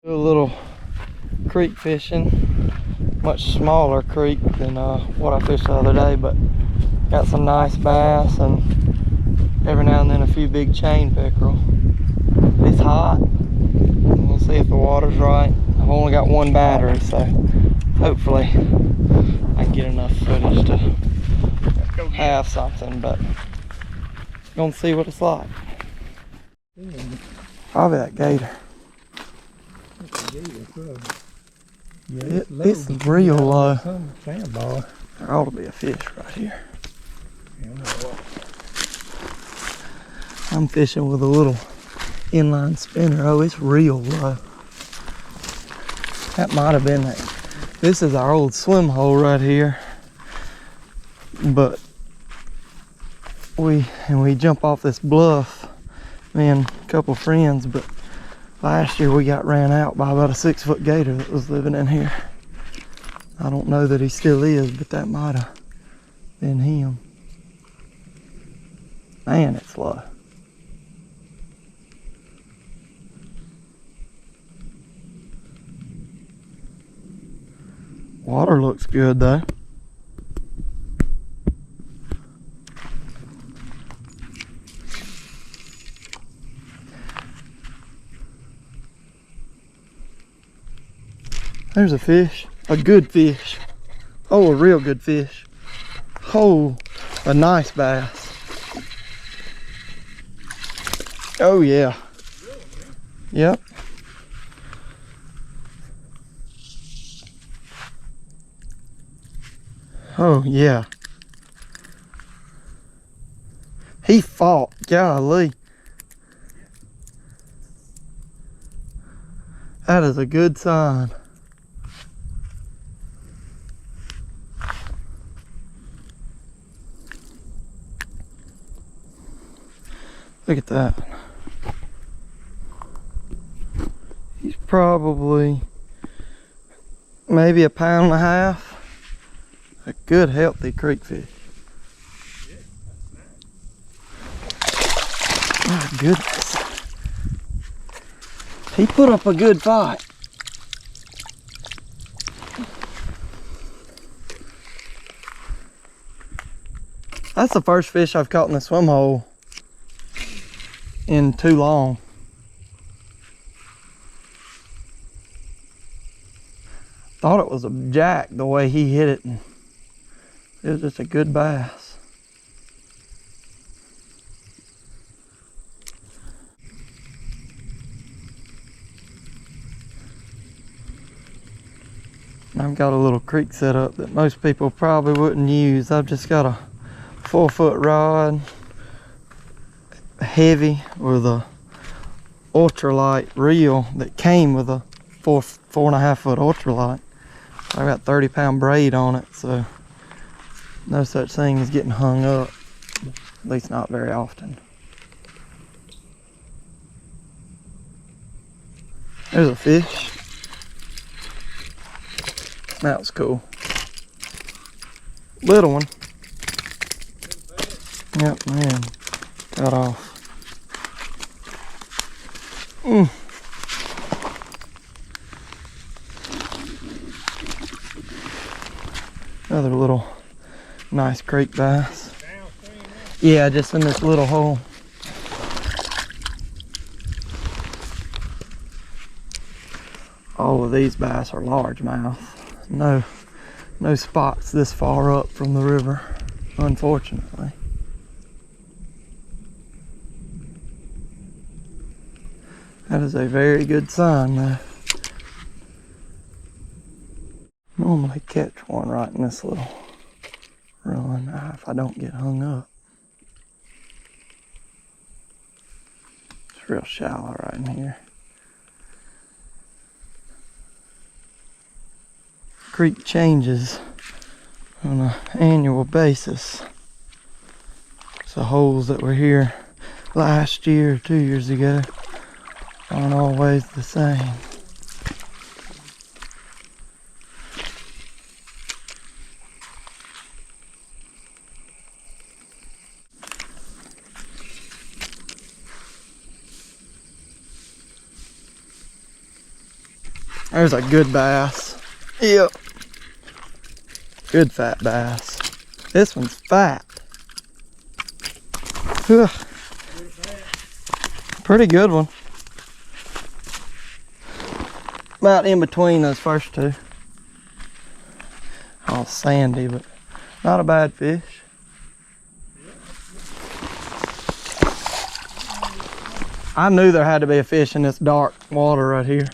Do a little creek fishing, much smaller creek than what I fished the other day, but got some nice bass and every now and then a few big chain pickerel. It's hot. We'll see if the water's right. I've only got one battery, so hopefully I can get enough footage to have something, but gonna see what it's like. Probably that gator. Yeah, it's real low. There ought to be a fish right here. I'm fishing with a little inline spinner. Oh, it's real low. That might have been that. This is our old swim hole right here. But we jump off this bluff, me and a couple friends, but last year we got ran out by about a 6-foot gator that was living in here. I don't know that he still is, but that might have been him. Man, it's low. Water looks good though. There's a fish, a good fish. Oh, a real good fish. Oh, a nice bass. Oh yeah. Yep. Oh yeah. He fought, golly. That is a good sign. Look at that. He's probably maybe 1.5 pounds. A good healthy creek fish. My goodness. He put up a good fight. That's the first fish I've caught in the swim hole in too long. Thought it was a jack the way he hit it, and it was just a good bass. I've got a little creek set up that most people probably wouldn't use. I've just got a 4-foot rod, heavy, with a ultralight reel that came with a 4.5 foot ultralight. I've got 30-pound braid on it, so no such thing as getting hung up, at least not very often. There's a fish. That was cool. Little one. Yep, man. Got off. Another little nice creek bass. Yeah, just in this little hole. All of these bass are largemouth. No spots this far up from the river, unfortunately. That is a very good sign though. Normally catch one right in this little run if I don't get hung up. It's real shallow right in here. Creek changes on an annual basis. So holes that were here last year or 2 years ago aren't always the same. There's a good bass. Yep. Good fat bass. This one's fat. Ugh. Pretty good one. About in between those first two. All sandy, but not a bad fish. I knew there had to be a fish in this dark water right here.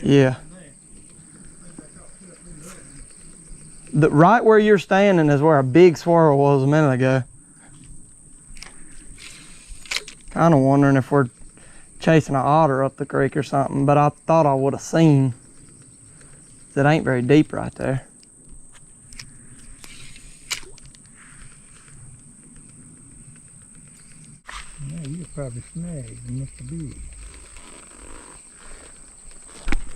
Yeah. Right where you're standing is where a big swirl was a minute ago. Kind of wondering if we're chasing an otter up the creek or something, but I thought I would have seen. It ain't very deep right there. Yeah, you probably snagged. It must have been.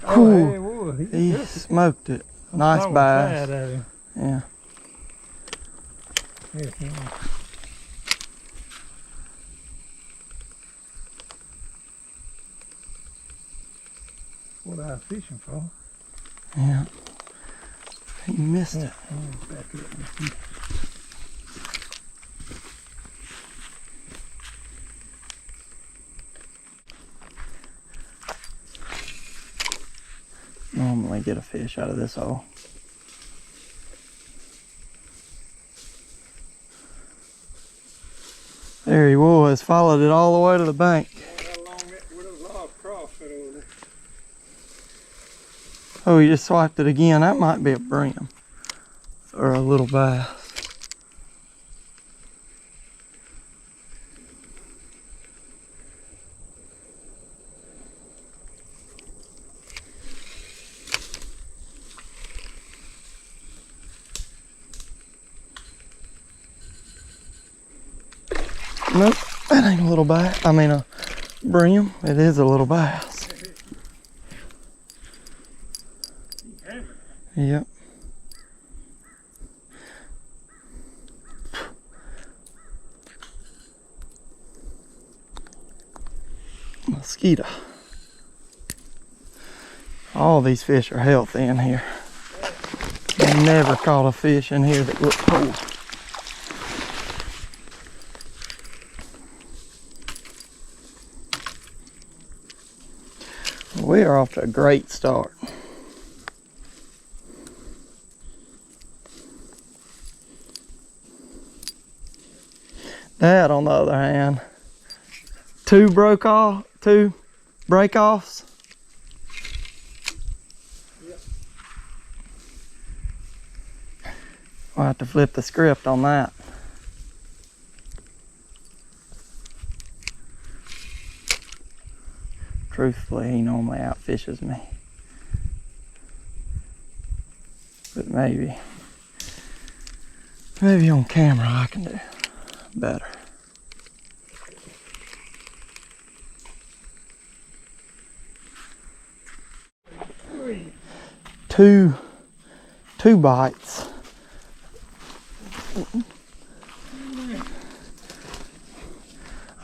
Oh, hey, he smoked it. Nice bass. Yeah. Yes, yeah. What I was fishing for. Yeah. He missed it. Normally get a fish out of this hole. There he was, followed it all the way to the bank. Oh, he just swiped it again. That might be a brim or a little bass. Nope, that ain't a little bass. I mean a brim. It is a little bass. Yep. Mosquito. All these fish are healthy in here. I never caught a fish in here that looked poor. We are off to a great start. That, on the other hand, two break-offs. Yep. I'll have to flip the script on that. Truthfully, he normally outfishes me. But maybe on camera I can do better. Two bites.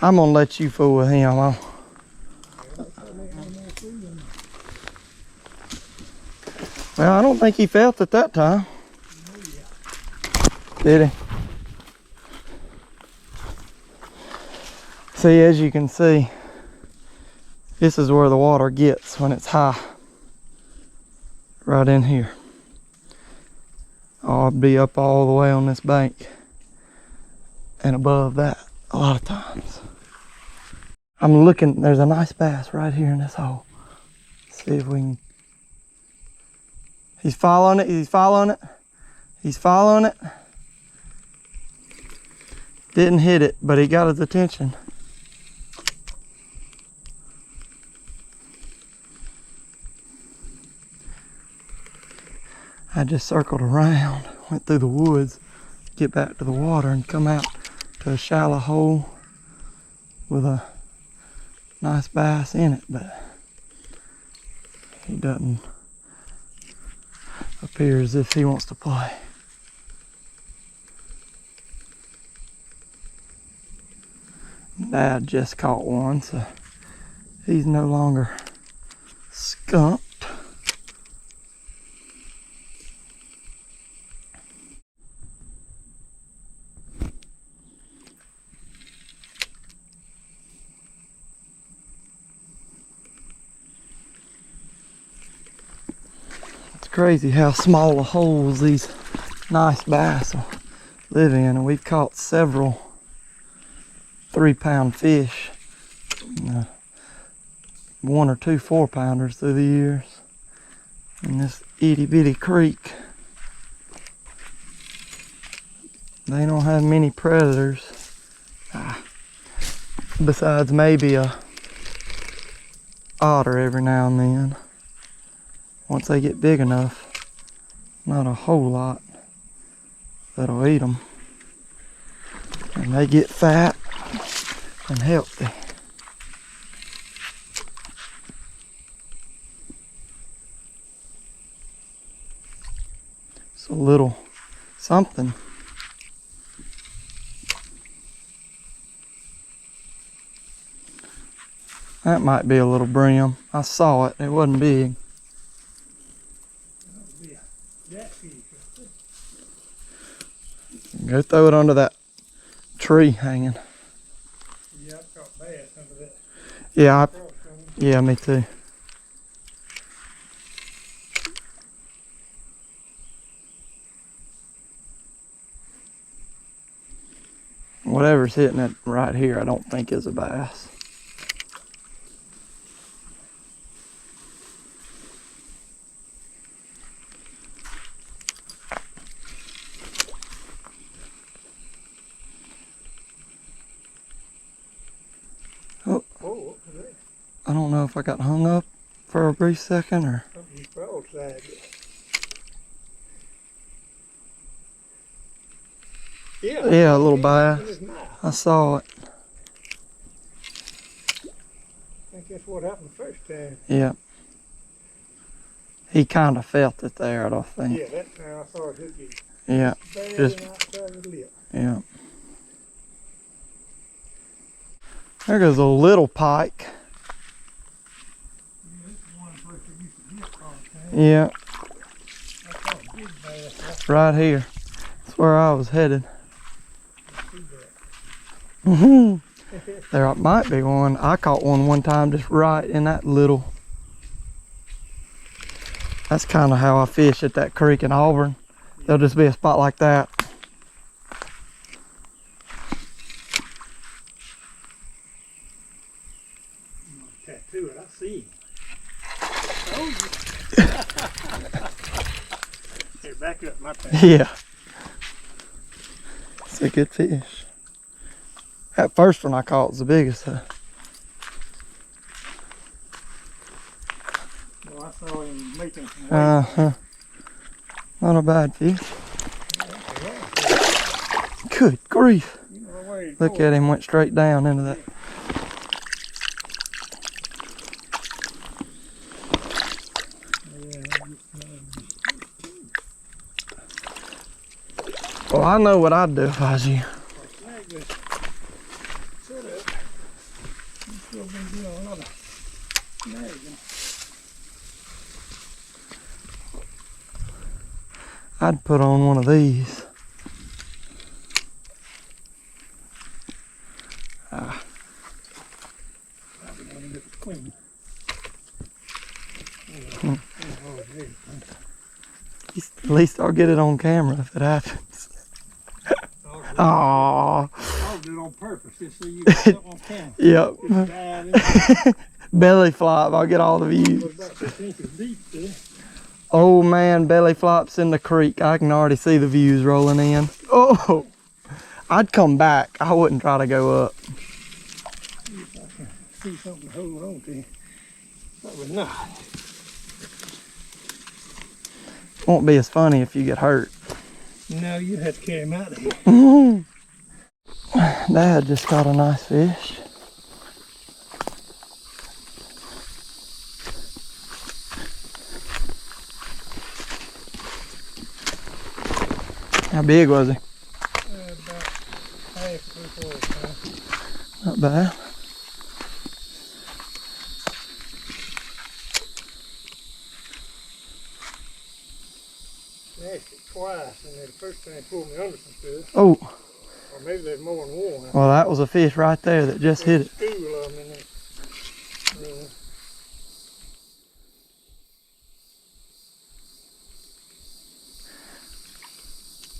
I'm gonna let you fool with him. Well, I don't think he felt it that time. Did he? See, as you can see, this is where the water gets when it's high. Right in here. I'll be up all the way on this bank and above that a lot of times. I'm looking, there's a nice bass right here in this hole. Let's see if we can. He's following it, he's following it, he's following it. Didn't hit it, but he got his attention. I just circled around, went through the woods, get back to the water and come out to a shallow hole with a nice bass in it, but he doesn't appear as if he wants to play. Dad just caught one, so He's no longer skunked. It's crazy how small of holes these nice bass will live in, and we've caught several 3-pound fish, 1 or 2 4-pounders through the years in this itty bitty creek. They don't have many predators, besides maybe a otter every now and then. Once they get big enough, not a whole lot that'll eat them, and they get fat and healthy. It's a little something. That might be a little brim. I saw it. It wasn't big. Go throw it under that tree hanging. Yeah, I caught bass under that. Yeah, me too. Whatever's hitting it right here, I don't think is a bass. I don't know if I got hung up for a brief second or... You broadside it. Yeah, a little bass. I saw it. I think that's what happened the first time. Yeah. He kind of felt it there, I don't think. Yeah, that's how I saw it hook you. Yeah. Just, outside of the lip. yeah. There goes a little pike. Yeah. Right here. That's where I was headed. There might be one. I caught one time just right in that little. That's kind of how I fish at that creek in Auburn. There'll just be a spot like that. Tattoo it, I see. Here, back up my pack. Yeah. It's a good fish. That first one I caught was the biggest though. Well, I saw him making some weight. Uh-huh. Not a bad fish. Good grief. You know where he's Look at him, went straight down into that. Well, I know what I'd do if I was you. I'd put on one of these. At least I'll get it on camera if it happens. Aww. I'll do it on purpose just so you get something on camera. Yep. Belly flop, I'll get all the views. About 6 inches deep there. Oh man, belly flops in the creek. I can already see the views rolling in. Oh, I'd come back. I wouldn't try to go up. See if I can see something to hold on to. Probably not. Won't be as funny if you get hurt. No, you have to carry him out of here. Dad just caught a nice fish. How big was he? About half 3/4 pounds. Not bad. Snatched it twice, and then the first time they pulled me under some stuff. Oh. Or maybe there's more than one. Well, that was a fish right there that just hit it. There's a school of them in there.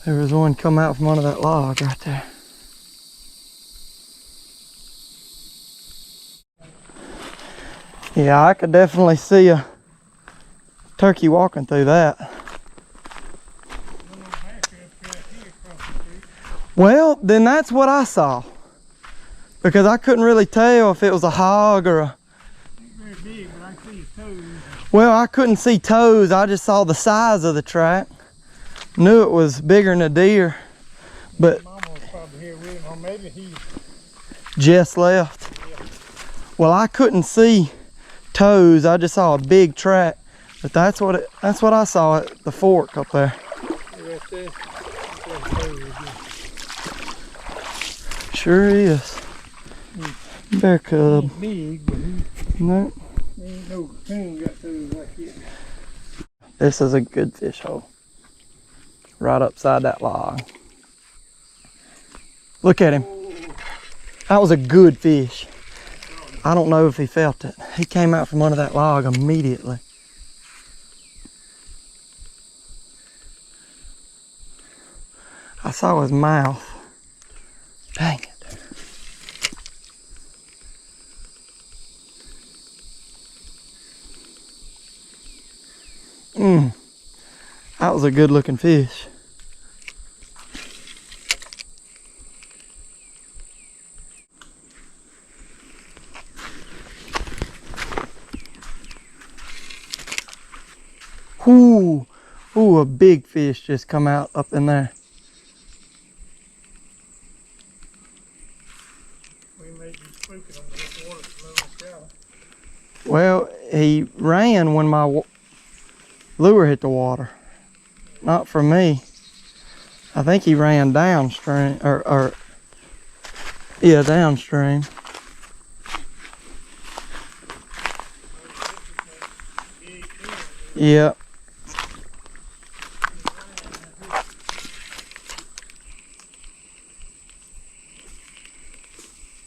There was one come out from under that log right there. Yeah, I could definitely see a turkey walking through that. Well, then that's what I saw. Because I couldn't really tell if it was a hog or a... Very big, but I can see his toes. Well, I couldn't see toes. I just saw the size of the track. Knew it was bigger than a deer. But Mama was probably here with him, or maybe he just left. Yeah. Well, I couldn't see toes. I just saw a big track. But that's what I saw at the fork up there. Right there. Toes, Sure is. Bear cub. Ain't big, but No. ain't no coon got toes like it. This is a good fish hole. Right upside that log. Look at him. That was a good fish. I don't know if he felt it. He came out from under that log immediately. I saw his mouth. Dang it. That was a good looking fish. Ooh, a big fish just come out up in there. We may be spooking on this water below the shallow. Well, he ran when my lure hit the water. Not for me. I think he ran downstream, or yeah, downstream. Yeah.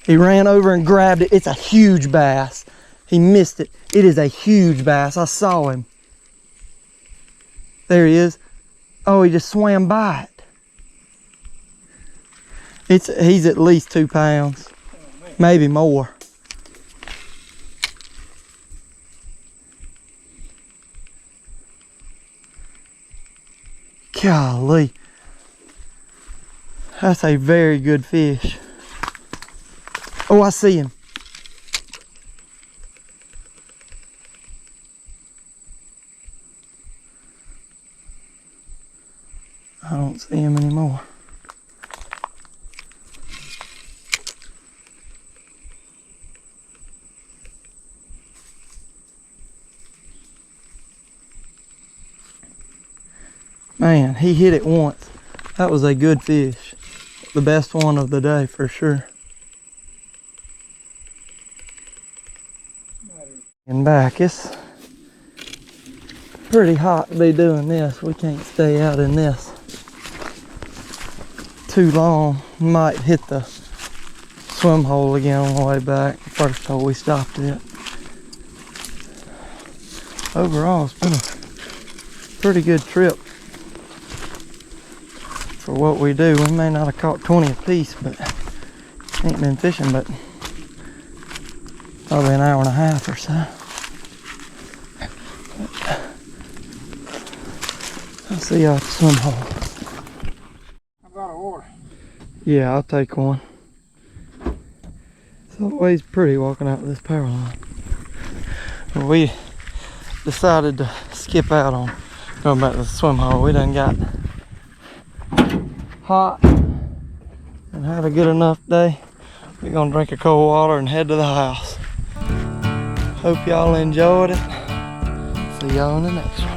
He ran over and grabbed it. It's a huge bass. He missed it. It is a huge bass. I saw him. There he is. Oh, he just swam by it. He's at least 2 pounds, maybe more. Golly. That's a very good fish. Oh, I see him. I don't see him anymore. Man, he hit it once. That was a good fish. The best one of the day for sure. And back, it's pretty hot to be doing this. We can't stay out in this too long. Might hit the swim hole again on the way back. The first hole we stopped at. Overall, it's been a pretty good trip for what we do. We may not have caught 20 apiece, but ain't been fishing but probably an hour and a half or so. I'll see y'all at the swim hole. I got an order. Yeah, I'll take one. It's always pretty walking out with this power line. Well, we decided to skip out on going back to the swim hole. We done got hot and have a good enough day. We're gonna drink a cold water and head to the house. Hope y'all enjoyed it. See y'all in the next one.